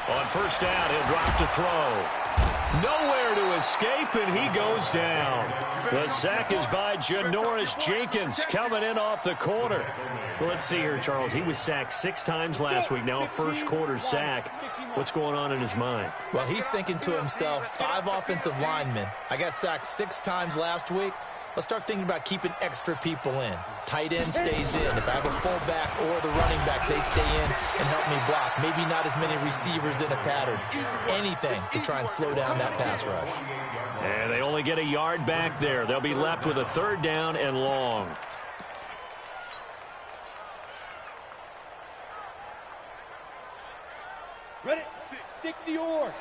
On first down, he'll drop to throw. Nowhere to escape, and he goes down. The sack is by Janoris Jenkins coming in off the corner. Let's see here, Charles. He was sacked 6 times last week. Now a first-quarter sack. What's going on in his mind? Well, he's thinking to himself, 5 offensive linemen. I got sacked 6 times last week. Let's start thinking about keeping extra people in. Tight end stays in. If I have a fullback or the running back, they stay in and help me block. Maybe not as many receivers in a pattern. Anything to try and slow down that pass rush. And they only get a yard back there. They'll be left with a 3rd down and long. Ready? 60 or. Right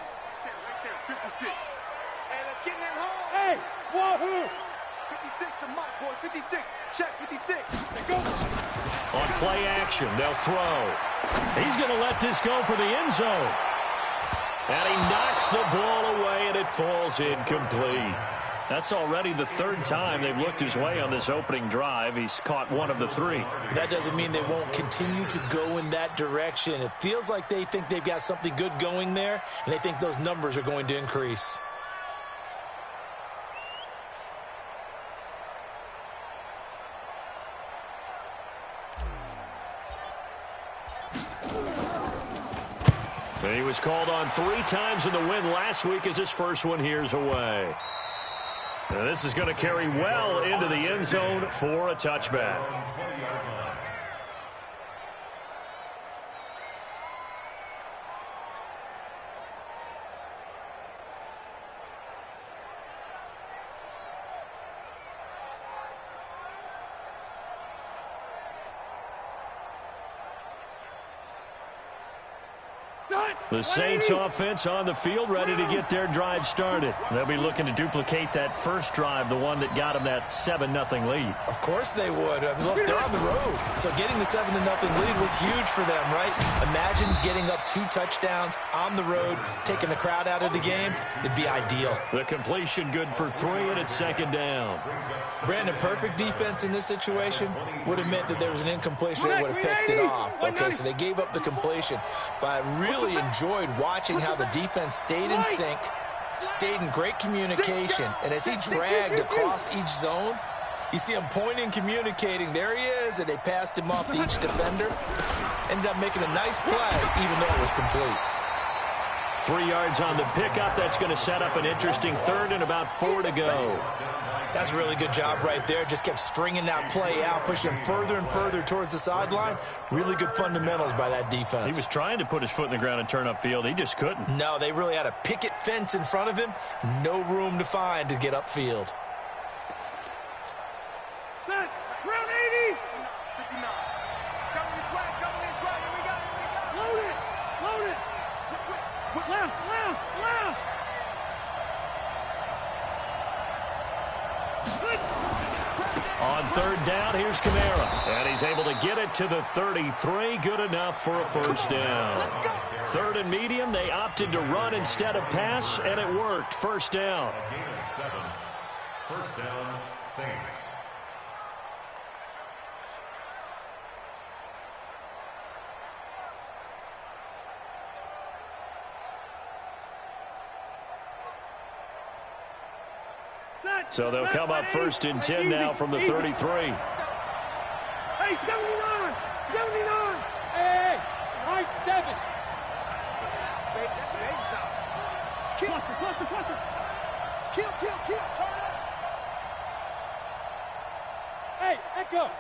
there, 56. Hey, let's get in that hole. Hey, wahoo! 56 to Mike, boys. 56. Check, 56. They go. On play action, they'll throw. He's going to let this go for the end zone. And he knocks the ball away, and it falls incomplete. That's already the 3rd time they've looked his way on this opening drive. He's caught 1 of the 3. That doesn't mean they won't continue to go in that direction. It feels like they think they've got something good going there, and they think those numbers are going to increase. And he was called on 3 times in the win last week as his first one here's away. And this is going to carry well into the end zone for a touchback. The Saints offense on the field, ready to get their drive started. They'll be looking to duplicate that first drive, the one that got them that 7-0 lead. Of course they would. I mean, look, they're on the road. So getting the 7-0 lead was huge for them, right? Imagine getting up 2 touchdowns on the road, taking the crowd out of the game. It'd be ideal. The completion good for 3, and it's 2nd down. Brandon, perfect defense in this situation would have meant that there was an incompletion. They would have picked it off. Okay, so they gave up the completion. But I really enjoyed watching how the defense stayed in sync, stayed in great communication, and as he dragged across each zone, you see him pointing, communicating. There he is, and they passed him off to each defender. Ended up making a nice play, even though it was complete. 3 yards on the pickup. That's going to set up an interesting 3rd and about 4 to go. That's a really good job right there. Just kept stringing that play out, pushing him further and further towards the sideline. Really good fundamentals by that defense. He was trying to put his foot in the ground and turn upfield. He just couldn't. No, they really had a picket fence in front of him. No room to find to get upfield. Round 80. 59. Coming this way. Here we go. Load it. Left. On 3rd down, here's Kamara. And he's able to get it to the 33. Good enough for a 1st down. 3rd and medium, they opted to run instead of pass, and it worked. 1st down. Gain of 7. 1st down, Saints. So they'll come up 1st and 10 now from the 33. Hey, 79. Hey, nice 7. That's baby shot. Cluster. Kill. Turn up. Hey, echo.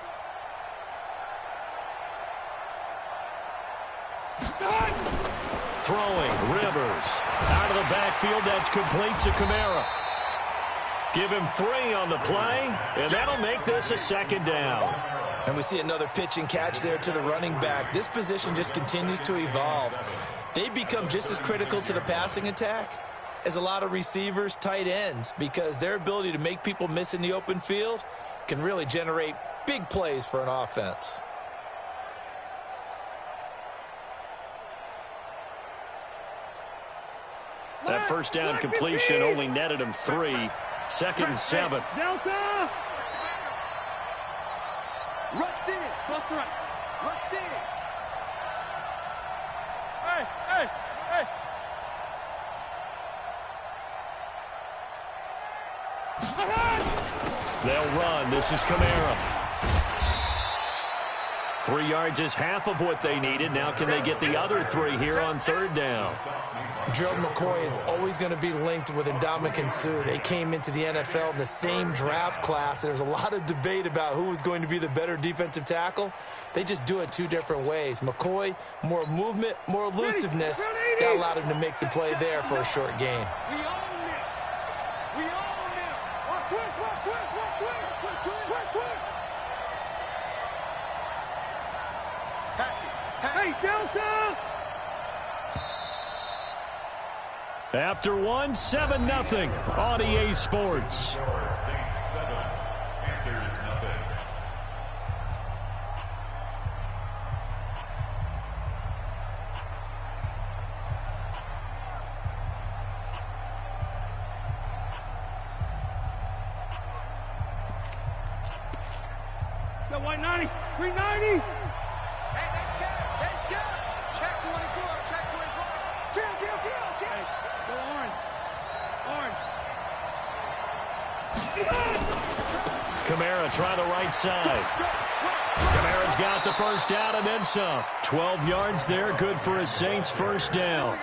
Throwing, Rivers. Out of the backfield, that's complete to Kamara. Give him 3 on the play, and that'll make this a 2nd down. And we see another pitch and catch there to the running back. This position just continues to evolve. They become just as critical to the passing attack as a lot of receivers, tight ends, because their ability to make people miss in the open field can really generate big plays for an offense. That 1st down completion only netted him 3. 2nd and 7. Delta! Rush in. Rush in. They'll run. This is Kamara. 3 yards is half of what they needed. Now can they get the other 3 here on 3rd down? Gerald McCoy is always going to be linked with Ndamukong Suh. They came into the NFL in the same draft class. There's a lot of debate about who was going to be the better defensive tackle. They just do it 2 different ways. McCoy, more movement, more elusiveness. That allowed him to make the play there for a short gain. Hey, Delta! After 1, 7-0 on EA Sports. So 190, 390. Hey, let's go. Check 24, check 24. Kill. Hey, go orange. Kamara try the right side. Kamara's got the first down and then some. 12 yards there, good for a Saints first down.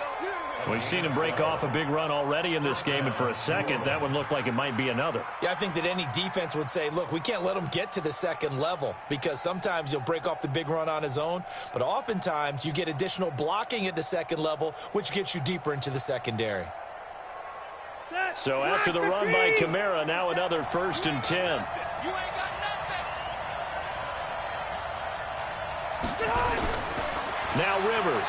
We've seen him break off a big run already in this game, and for a second, that one looked like it might be another. Yeah, I think that any defense would say, look, we can't let him get to the second level because sometimes he'll break off the big run on his own, but oftentimes you get additional blocking at the second level, which gets you deeper into the secondary. So after the run by Kamara, now another 1st and 10. You ain't got nothing. Now Rivers.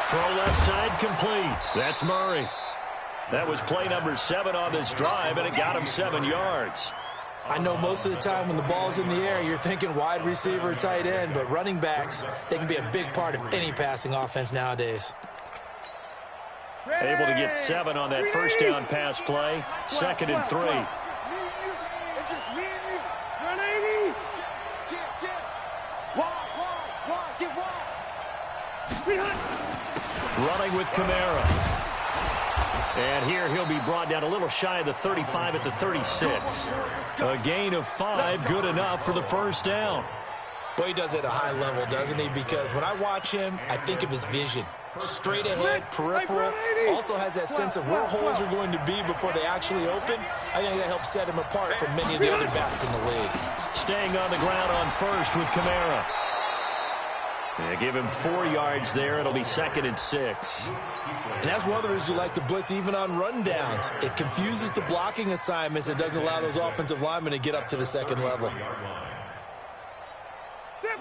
Throw left side complete. That's Murray. That was play number 7 on this drive, and it got him 7 yards. I know most of the time when the ball's in the air, you're thinking wide receiver, tight end, but running backs, they can be a big part of any passing offense nowadays. Able to get 7 on that first down pass play. 2nd and 3. It's just me and you. 180. Wide. Get wide. Running with Kamara. And here he'll be brought down a little shy of the 35 at the 36. A gain of 5, good enough for the first down. Boy, he does it at a high level, doesn't he? Because when I watch him, I think of his vision. Straight ahead, peripheral, also has that sense of where holes are going to be before they actually open. I think that helps set him apart from many of the other backs in the league. Staying on the ground on first with Kamara. They give him 4 yards there. It'll be 2nd and 6. And that's one of the reasons you like to blitz even on rundowns. It confuses the blocking assignments. It doesn't allow those offensive linemen to get up to the second level.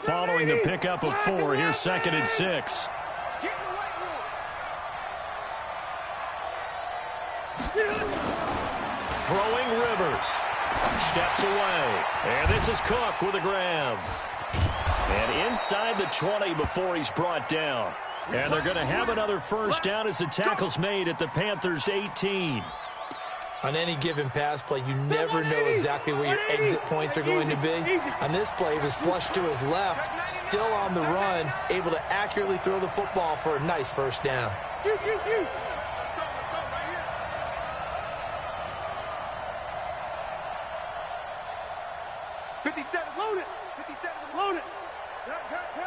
Following the pickup of 4, here's 2nd and 6. Throwing Rivers. Steps away. And this is Cook with a grab. And inside the 20 before he's brought down. And they're going to have another first down as the tackle's made at the Panthers' 18. On any given pass play, you never know exactly where your exit points are going to be. On this play, he was flushed to his left, still on the run, able to accurately throw the football for a nice first down. 57, load it. 57, load it.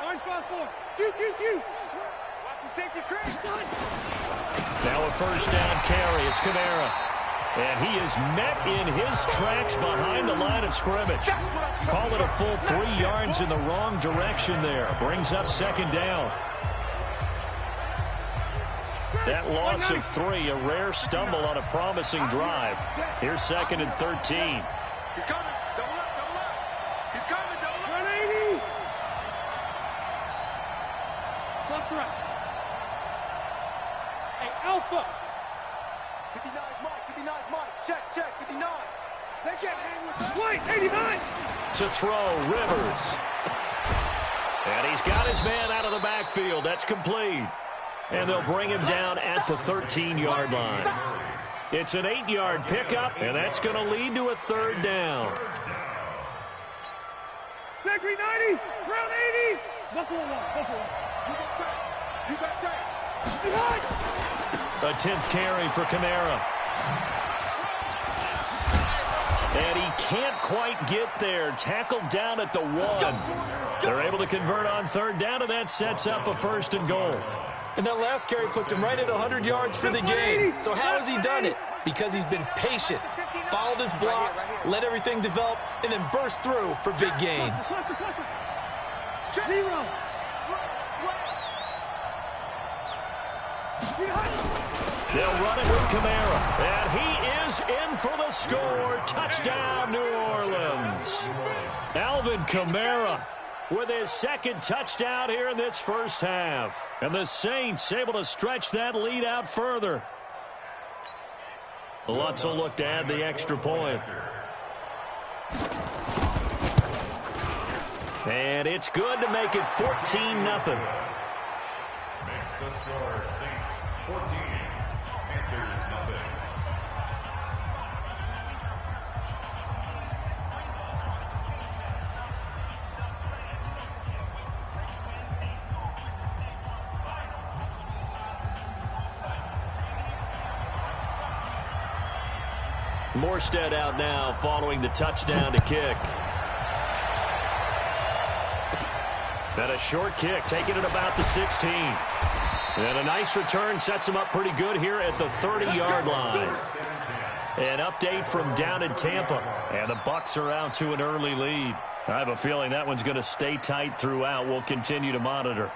Orange cross 4. Watch the safety crash. Now a first down carry. It's Kamara. And he is met in his tracks behind the line of scrimmage. Call it a full 3 yards in the wrong direction there. Brings up 2nd down. That loss of 3, a rare stumble on a promising drive. Here's 2nd and 13. He's coming. Double up. He's coming. Double up. 180. Left right. Hey, Alpha. 59 Mike. Check. 59. They can't hang with that. White, 89. To throw, Rivers. And he's got his man out of the backfield. That's complete. And they'll bring him down at the 13-yard line. It's an 8-yard pickup, and that's going to lead to a 3rd down. Back 90, round 80. Buffalo 1. A 10th carry for Kamara. And he can't quite get there. Tackled down at the 1. They're able to convert on 3rd down, and that sets up a 1st and goal. And that last carry puts him right at 100 yards for the game. So how has he done it? Because he's been patient, followed his blocks, let everything develop, and then burst through for big gains. They'll run it with Kamara. And he is in for the score. Touchdown, New Orleans. Alvin Kamara with his 2nd touchdown here in this first half. And the Saints able to stretch that lead out further. Lutz will look to add the extra point. And it's good to make it 14-0. Makes the score Saints 14, Panthers 0. Morstead out now following the touchdown to kick. And a short kick, taking it about the 16. And a nice return sets him up pretty good here at the 30-yard line. An update from down in Tampa. And the Bucs are out to an early lead. I have a feeling that one's going to stay tight throughout. We'll continue to monitor.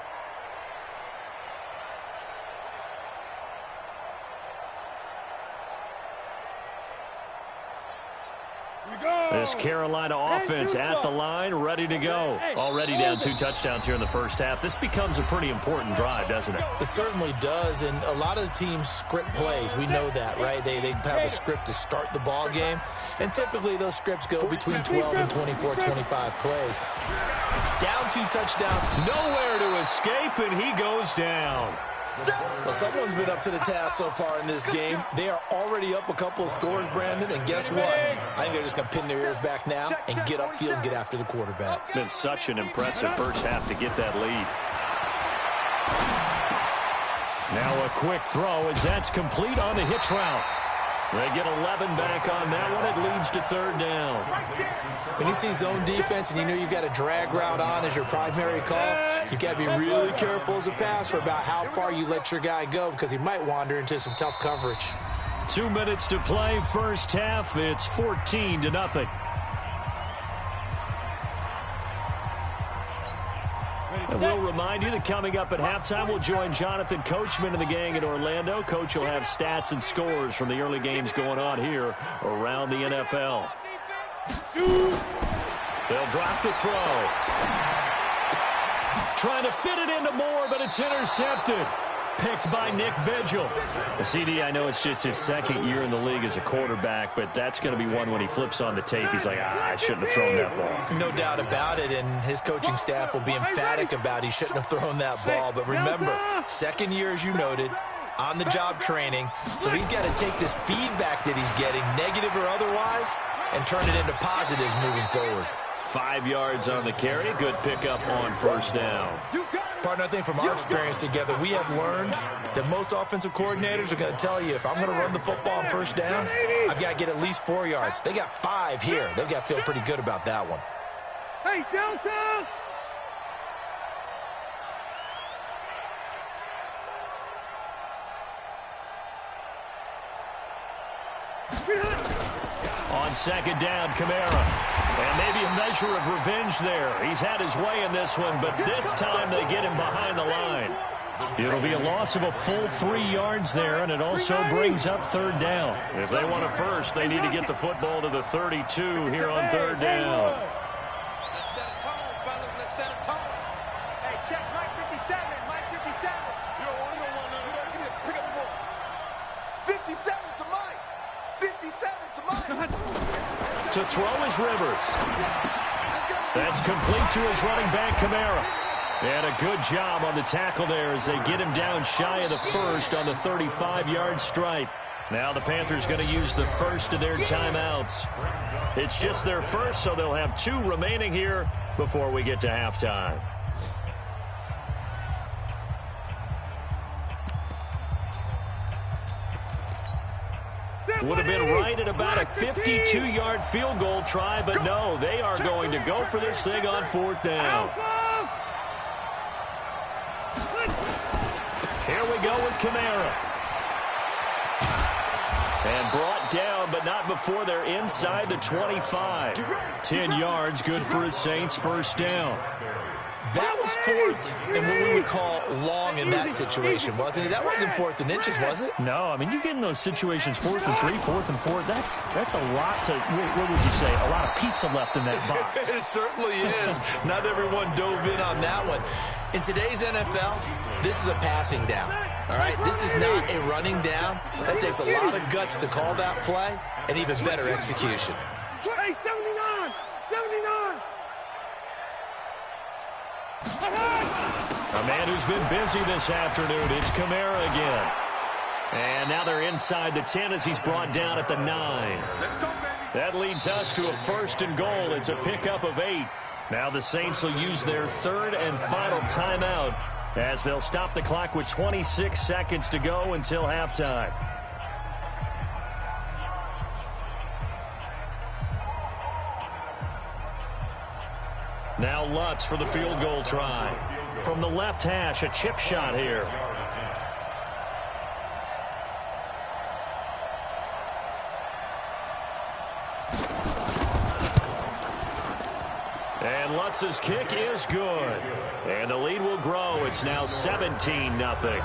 This Carolina offense at the line, ready to go. Already down 2 touchdowns here in the first half. This becomes a pretty important drive, doesn't it? It certainly does, and a lot of teams script plays. We know that, right? They have a script to start the ball game, and typically those scripts go between 12 and 24, 25 plays. Down 2 touchdowns. Nowhere to escape, and he goes down. Well, someone's been up to the task so far in this game. They are already up a couple of scores, Brandon, and guess what? I think they're just going to pin their ears back now and get upfield and get after the quarterback. Been such an impressive first half to get that lead. Now a quick throw as that's complete on the hitch route. They get 11 back on that one. It leads to 3rd down. When you see zone defense and you know you've got a drag route on as your primary call, you've got to be really careful as a passer about how far you let your guy go because he might wander into some tough coverage. 2 minutes to play, first half. It's 14-0. And we'll remind you that coming up at halftime, we'll join Jonathan Coachman and the gang in Orlando. Coach will have stats and scores from the early games going on here around the NFL. They'll drop the throw. Trying to fit it into Moore, but it's intercepted. Picked by Nick Vigil. CD, I know it's just his 2nd year in the league as a quarterback, but that's going to be one when he flips on the tape. He's like, I shouldn't have thrown that ball. No doubt about it, and his coaching staff will be emphatic about he shouldn't have thrown that ball. But remember, 2nd year, as you noted, on-the-job training, so he's got to take this feedback that he's getting, negative or otherwise, and turn it into positives moving forward. 5 yards on the carry. Good pickup on 1st down. Partner, I think from our experience together, we have learned that most offensive coordinators are going to tell you, if I'm going to run the football on 1st down, I've got to get at least 4 yards. They got 5 here. They've got to feel pretty good about that one. Hey, Delta! On 2nd down, Kamara. And maybe a measure of revenge there. He's had his way in this one, but this time they get him behind the line. It'll be a loss of a full 3 yards there, and it also brings up 3rd down. If they want a first, they need to get the football to the 32 here on 3rd down. Let's set a tone, fellas. Let's set a tone. Hey, check Mike 57. Mike 57. You don't want none. Give me a pick up the ball. 57's the Mike. 57's the Mike. To throw is Rivers. That's complete to his running back, Kamara. And a good job on the tackle there as they get him down shy of the 1st on the 35-yard stripe. Now the Panthers going to use the first of their timeouts. It's just their first, so they'll have 2 remaining here before we get to halftime. Would have been right at about a 52-yard field goal try, but no, they are going to go for this thing on 4th down. Here we go with Kamara. And brought down, but not before they're inside the 25. 10 yards, good for a Saints first down. That was 4th and what we would call long in that situation, wasn't it? That wasn't 4th and inches, was it? No, I mean, you get in those situations 4th and 3, 4th and 4. That's a lot to, what would you say, a lot of pizza left in that box. It certainly is. Not everyone dove in on that one. In today's NFL, this is a passing down. All right, this is not a running down. That takes a lot of guts to call that play and even better execution. Hey, 79! 79! A man who's been busy this afternoon. It's Kamara again. And now they're inside the 10 as he's brought down at the 9. That leads us to a 1st and goal. It's a pickup of 8. Now the Saints will use their 3rd and final timeout as they'll stop the clock with 26 seconds to go until halftime. Now Lutz for the field goal try. From the left hash, a chip shot here. And Lutz's kick is good. And the lead will grow. It's now 17-0.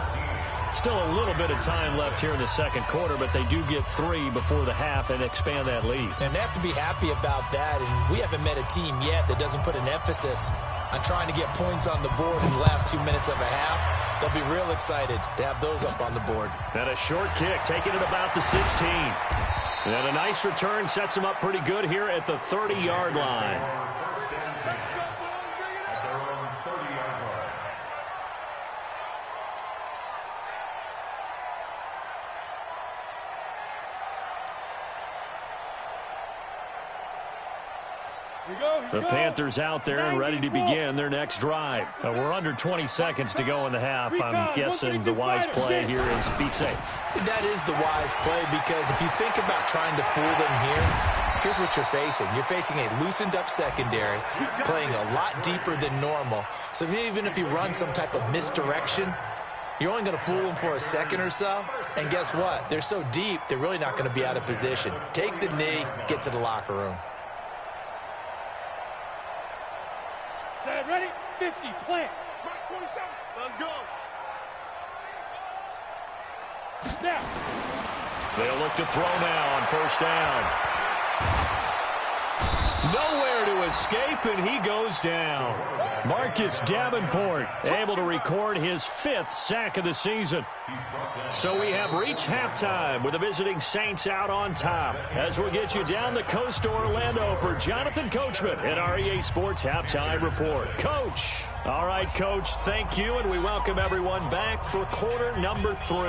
Still a little bit of time left here in the second quarter, but they do get 3 before the half and expand that lead. And they have to be happy about that. And we haven't met a team yet that doesn't put an emphasis on trying to get points on the board in the last 2 minutes of a half. They'll be real excited to have those up on the board. And a short kick, taking it about the 16. And a nice return sets them up pretty good here at the 30-yard line. The Panthers out there and ready to begin their next drive. We're under 20 seconds to go in the half. I'm guessing the wise play here is be safe. That is the wise play, because if you think about trying to fool them here, here's what you're facing. You're facing a loosened up secondary, playing a lot deeper than normal. So even if you run some type of misdirection, you're only going to fool them for a second or so. And guess what? They're so deep, they're really not going to be out of position. Take the knee, get to the locker room. Set, ready? 50, plant. 27, let's go. Now. They'll look to throw now on 1st down. Nowhere to escape, and he goes down. Marcus Davenport able to record his 5th sack of the season. So we have reached halftime with the visiting Saints out on top. As we'll get you down the coast to Orlando for Jonathan Coachman at our EA Sports Halftime Report. Coach. All right, Coach, thank you, and we welcome everyone back for quarter number 3.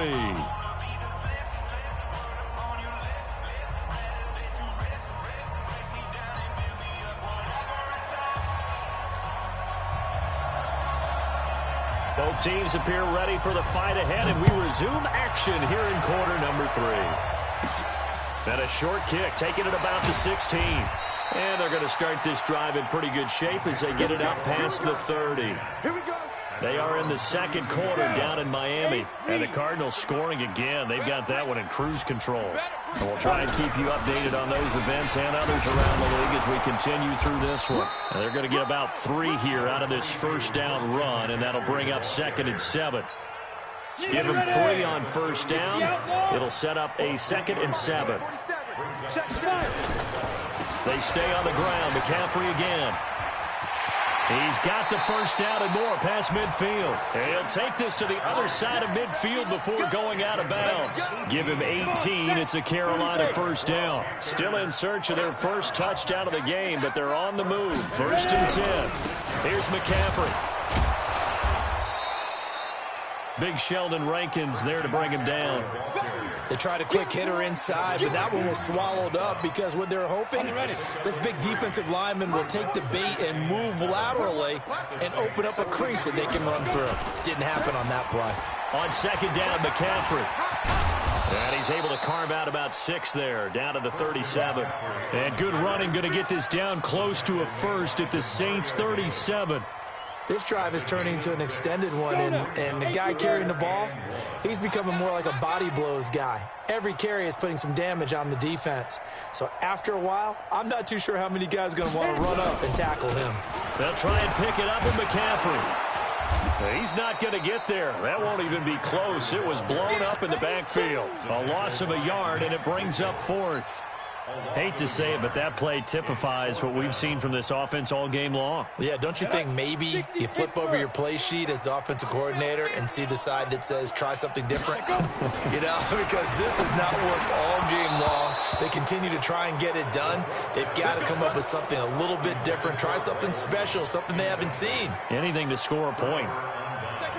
Both teams appear ready for the fight ahead, and we resume action here in quarter number 3. And a short kick, taking it about the 16. And they're going to start this drive in pretty good shape as they get it up past the 30. Here we go. They are in the second quarter down in Miami. And the Cardinals scoring again. They've got that one in cruise control. And we'll try and keep you updated on those events and others around the league as we continue through this one. And they're going to get about 3 here out of this 1st down run, and that'll bring up 2nd and 7. Give them 3 on 1st down. It'll set up a 2nd and 7. They stay on the ground. McCaffrey again. He's got the 1st down and more past midfield. He'll take this to the other side of midfield before going out of bounds. Give him 18. It's a Carolina 1st down. Still in search of their 1st touchdown of the game, but they're on the move. 1st and 10. Here's McCaffrey. Big Sheldon Rankins there to bring him down. They tried a quick hitter inside, but that one was swallowed up because what they're hoping, this big defensive lineman will take the bait and move laterally and open up a crease that they can run through. Didn't happen on that play. On 2nd down, McCaffrey. And he's able to carve out about 6 there, down to the 37. And good running, going to get this down close to a first at the Saints' 37. This drive is turning into an extended one, and the guy carrying the ball, he's becoming more like a body blows guy. Every carry is putting some damage on the defense. So after a while, I'm not too sure how many guys are going to want to run up and tackle him. They'll try and pick it up with McCaffrey. He's not going to get there. That won't even be close. It was blown up in the backfield. A loss of a yard, and it brings up 4th. Hate to say it, but that play typifies what we've seen from this offense all game long. Yeah, don't you think maybe you flip over your play sheet as the offensive coordinator and see the side that says try something different? You know, because this has not worked all game long. They continue to try and get it done. They've got to come up with something a little bit different. Try something special, something they haven't seen. Anything to score a point.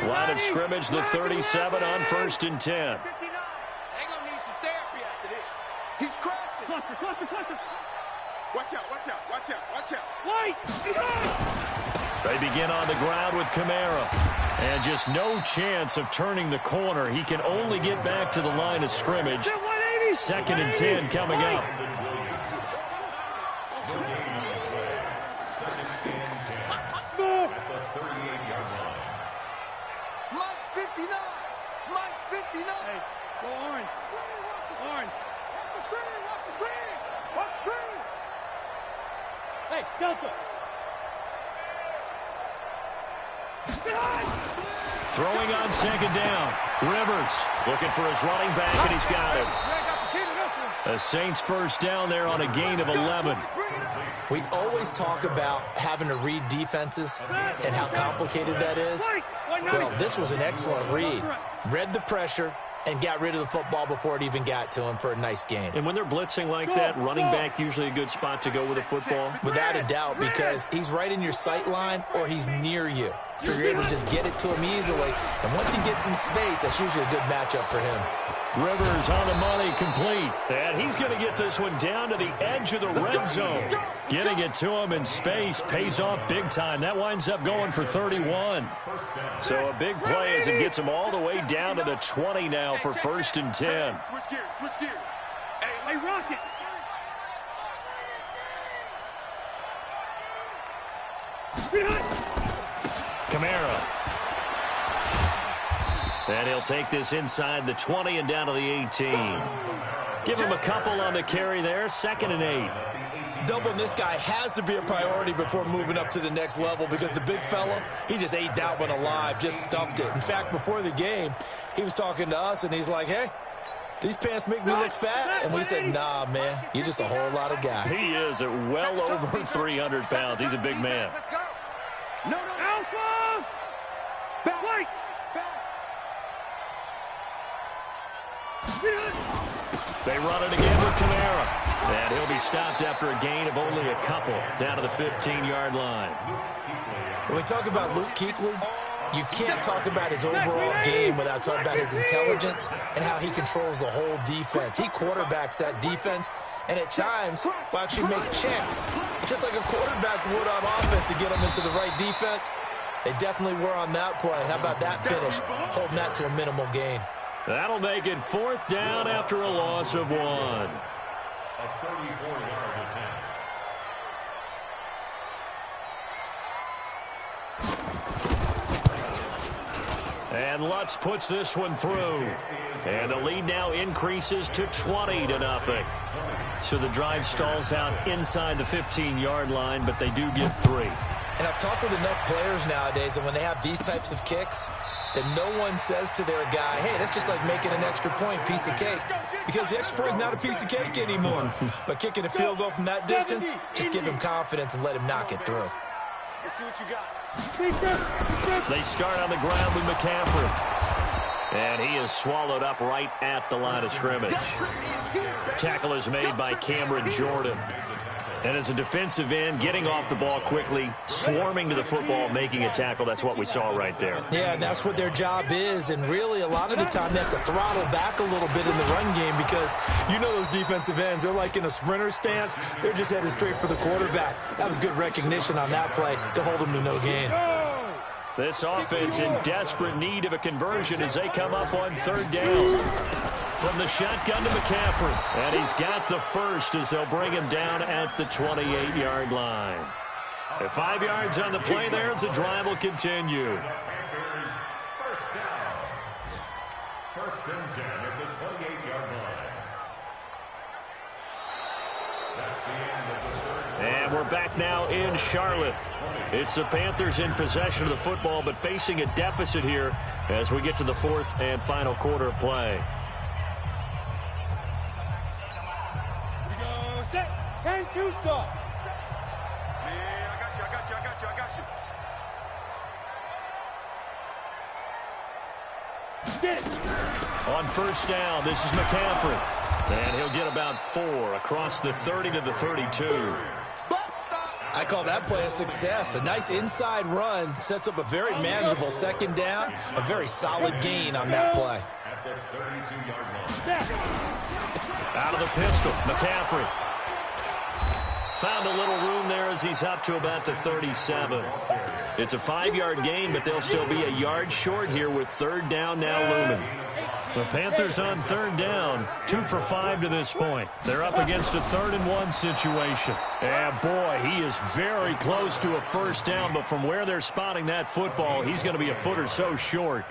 Line of scrimmage, the 37 on 1st and 10. They're going to need some therapy after this. He's crashing. Cluster. Watch out, watch out, watch out, watch out. White! They begin on the ground with Kamara. And just no chance of turning the corner. He can only get back to the line of scrimmage. 2nd and 10 coming up. Mike's 59. Mike's 59. Hey, go Orange. Orange. Watch the screen. Watch the screen. Hey, Delta. Throwing on 2nd down. Rivers looking for his running back, and he's got it. The Saints 1st down there on a gain of 11. We always talk about having to read defenses and how complicated that is. Well, this was an excellent read. Read the pressure and got rid of the football before it even got to him for a nice gain. And when they're blitzing like that, running back usually a good spot to go with the football. Without a doubt, because he's right in your sight line or he's near you. So you're able to just get it to him easily. And once he gets in space, that's usually a good matchup for him. Rivers on the money, complete. And he's going to get this one down to the edge of the red zone. Getting it to him in space pays off big time. That winds up going for 31. So a big play as it gets him all the way down to the 20 now for 1st and 10. Switch gears. Hey, Rocket. Kamara. And he'll take this inside the 20 and down to the 18. Give him a couple on the carry there. 2nd and 8. Doubling this guy has to be a priority before moving up to the next level because the big fella, he just ate that one alive, just stuffed it. In fact, before the game, he was talking to us, and he's like, hey, these pants make me look fat? And we said, nah, man, you're just a whole lot of guy. He is at well over 300 pounds. He's a big man. Let's go. No. Alpha! Back. White! They run it again with Kamara. And he'll be stopped after a gain of only a couple down to the 15-yard line. When we talk about Luke Kuechly, you can't talk about his overall game without talking about his intelligence and how he controls the whole defense. He quarterbacks that defense, and at times will actually make checks, just like a quarterback would on offense to get them into the right defense. They definitely were on that play. How about that finish, holding that to a minimal gain? That'll make it 4th down after a loss of 1. A 34-yard attempt. And Lutz puts this one through. And the lead now increases to 20-0. So the drive stalls out inside the 15-yard line, but they do get 3. And I've talked with enough players nowadays, and when they have these types of kicks, that no one says to their guy, hey, that's just like making an extra point, piece of cake. Because the extra point is not a piece of cake anymore. But kicking a field goal from that distance, just give him confidence and let him knock it through. Let's see what you got. They start on the ground with McCaffrey. And he is swallowed up right at the line of scrimmage. Tackle is made by Cameron Jordan. And as a defensive end, getting off the ball quickly, swarming to the football, making a tackle, that's what we saw right there. Yeah, and that's what their job is. And really, a lot of the time, they have to throttle back a little bit in the run game because you know those defensive ends, they're like in a sprinter stance. They're just headed straight for the quarterback. That was good recognition on that play to hold them to no gain. This offense in desperate need of a conversion as they come up on 3rd down. from the shotgun to McCaffrey. And he's got the first as they'll bring him down at the 28-yard line. At 5 yards on the play there as the drive will continue. First down. First and 10 at the 28-yard line. That's the end of the third. And we're back now in Charlotte. It's the Panthers in possession of the football, but facing a deficit here as we get to the fourth and final quarter of play. Here we go. Set. 10-2 stop. On first down, this is McCaffrey. And he'll get about 4 across the 30 to the 32. I call that play a success. A nice inside run sets up a very manageable second down. A very solid gain on that play. At the 32-yard line. Out of the pistol, McCaffrey. Found a little room there as he's up to about the 37. It's a 5-yard gain, but they'll still be a yard short here with third down now looming. The Panthers on third down, 2 for 5 to this point. They're up against a 3rd and 1 situation. And boy, he is very close to a first down, but from where they're spotting that football, he's going to be a foot or so short.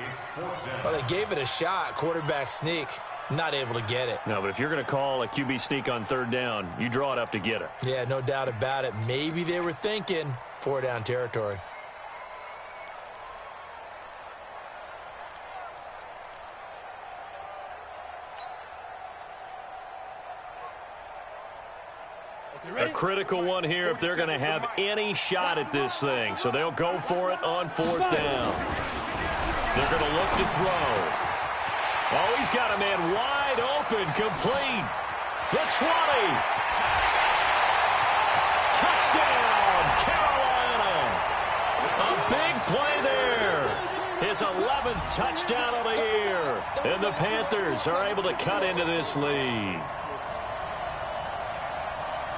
Well, they gave it a shot, quarterback sneak. Not able to get it. No, but if you're going to call a QB sneak on third down, you draw it up to get it. Yeah, no doubt about it. Maybe they were thinking 4-down territory. A critical one here if they're going to have any shot at this thing. So they'll go for it on fourth down. They're going to look to throw. Oh, he's got a man wide open, complete. The 20. Touchdown, Carolina. A big play there. His 11th touchdown of the year. And the Panthers are able to cut into this lead.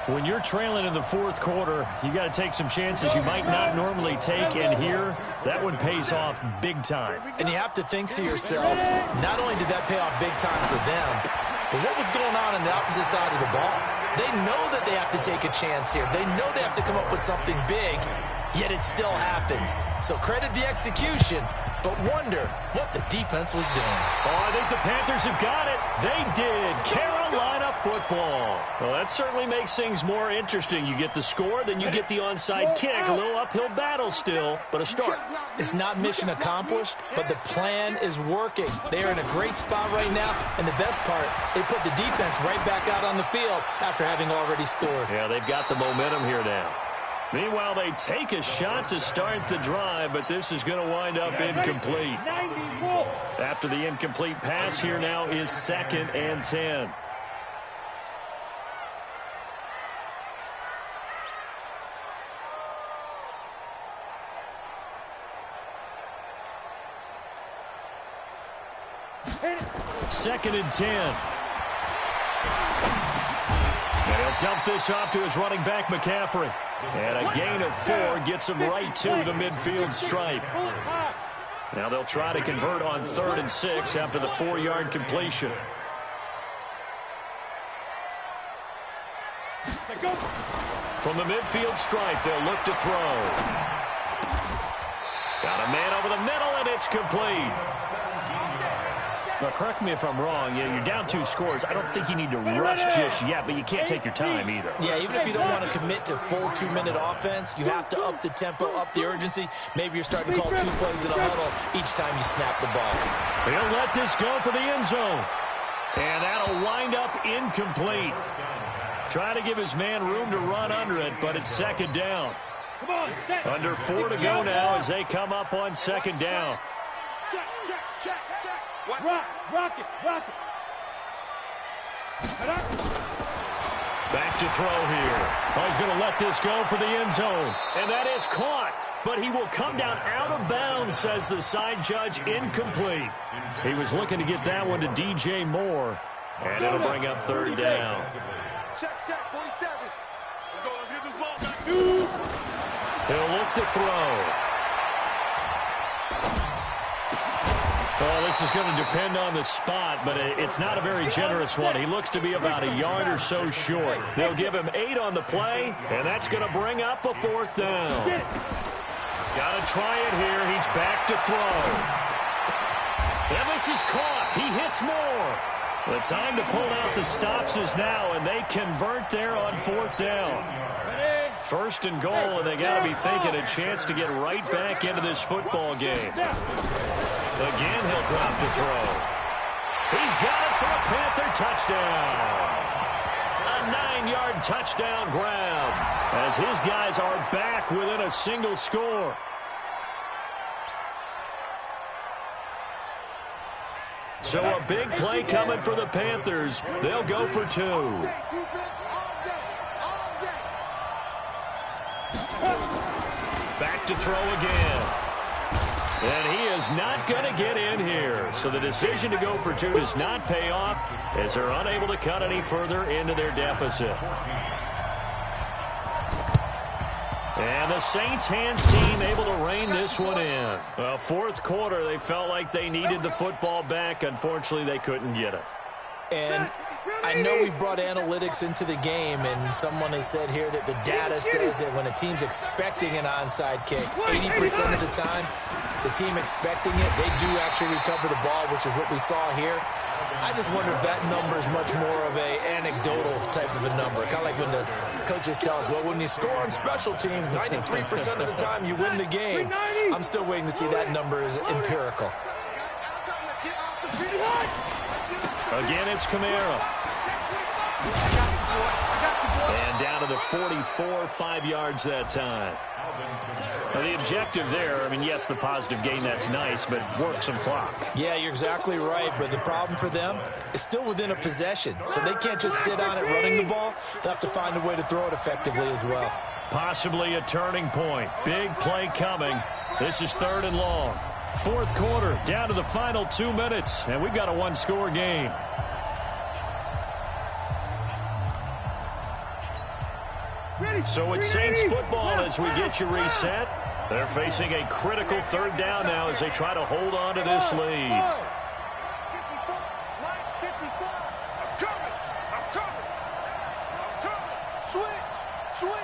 When you're trailing in the fourth quarter, you got to take some chances you might not normally take, and here, that one pays off big time. And you have to think to yourself, not only did that pay off big time for them, but what was going on the opposite side of the ball? They know that they have to take a chance here. They know they have to come up with something big, yet it still happens. So credit the execution, but wonder what the defense was doing. Oh, I think the Panthers have got it. They did. Carolina football. Well, that certainly makes things more interesting. You get the score, then you get the onside kick. A little uphill battle still, but a start. It's not mission accomplished, but the plan is working. They are in a great spot right now, and the best part, they put the defense right back out on the field after having already scored. Yeah, they've got the momentum here now. Meanwhile, they take a shot to start the drive, but this is going to wind up incomplete. After the incomplete pass, here now is 2nd and 10. Second and 10. And he'll dump this off to his running back, McCaffrey. And a gain of 4 gets him right to the midfield stripe. Now they'll try to convert on 3rd and 6 after the 4-yard completion. From the midfield stripe, they'll look to throw. Got a man over the middle, and it's complete. Now, correct me if I'm wrong. Yeah, you're down 2 scores. I don't think you need to rush just yet, but you can't take your time either. Yeah, even if you don't want to commit to full 2-minute offense, you have to up the tempo, up the urgency. Maybe you're starting to call 2 plays in a huddle each time you snap the ball. He'll let this go for the end zone. And that'll wind up incomplete. Trying to give his man room to run under it, but it's 2nd down. Under 4 to go now as they come up on 2nd down. Check. Rock it. Back to throw here. Oh, he's going to let this go for the end zone. And that is caught. But he will come down out of bounds, says the side judge, incomplete. He was looking to get that one to DJ Moore. And it'll bring up 3rd down. Check, 47. Let's get this ball back. He'll look to throw. Well, this is going to depend on the spot, but it's not a very generous one. He looks to be about a yard or so short. They'll give him 8 on the play, and that's going to bring up a 4th down. Got to try it here. He's back to throw. And this is caught. He hits more. The time to pull out the stops is now, and they convert there on 4th down. 1st and goal, and they got to be thinking a chance to get right back into this football game. Again, he'll drop to throw. He's got it for a Panther touchdown. A 9-yard touchdown grab as his guys are back within a single score. So a big play coming for the Panthers. They'll go for 2. Back to throw again. And he is not going to get in here. So the decision to go for 2 does not pay off as they're unable to cut any further into their deficit. And the Saints hands team able to rein this one in. Well, 4th quarter, they felt like they needed the football back. Unfortunately, they couldn't get it. And I know we brought analytics into the game, and someone has said here that the data says that when a team's expecting an onside kick, 80% of the time, the team expecting it, they do actually recover the ball, which is what we saw here. I just wonder if that number is much more of a anecdotal type of a number. Kind of like when the coaches tell us, well, when you score on special teams, 93% of the time you win the game. I'm still waiting to see that number is empirical. Again, it's Kamara. And down to the 44, 5 yards that time. Now, the objective there, I mean, yes, the positive gain, that's nice, but work some clock. Yeah, you're exactly right, but the problem for them is still within a possession, so they can't just sit on it running the ball. They'll have to find a way to throw it effectively as well. Possibly a turning point. Big play coming. This is 3rd and long. 4th quarter, down to the final 2 minutes, and we've got a 1-score game. So it's Saints football as we get you reset. They're facing a critical 3rd down now as they try to hold on to this lead. I'm coming. Switch.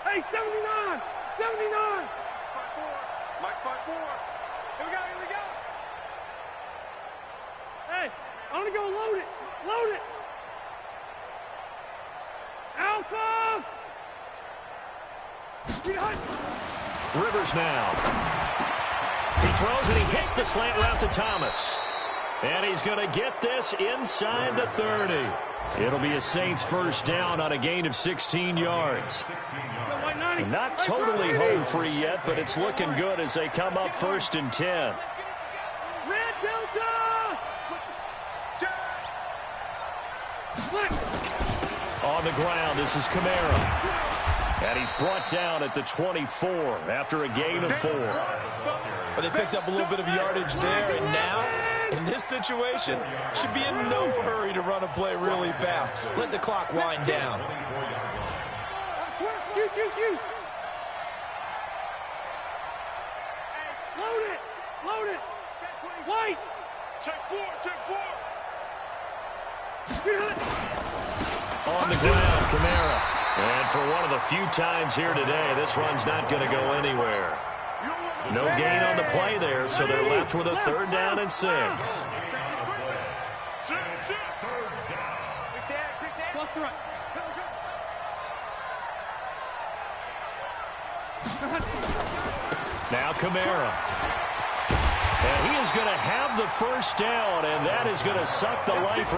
Hey, 79. Mike's by 4. Here we go. Hey, I want to go load it. Alpha! Rivers now. He throws and he hits the slant route to Thomas. And he's going to get this inside the 30. It'll be a Saints 1st down on a gain of 16 yards. Not totally home free yet, but it's looking good as they come up 1st and 10. Red Delta! On the ground, this is Kamara. And he's brought down at the 24 after a gain of 4. But they picked up a little bit of yardage there, and now, in this situation, should be in no hurry to run a play really fast. Let the clock wind down. Load it. White. Check 4. On the ground, Kamara. And for one of the few times here today, this run's not going to go anywhere. No gain on the play there, so they're left with a 3rd down and 6. Now Kamara. And he is going to have the 1st down, and that is going to suck the life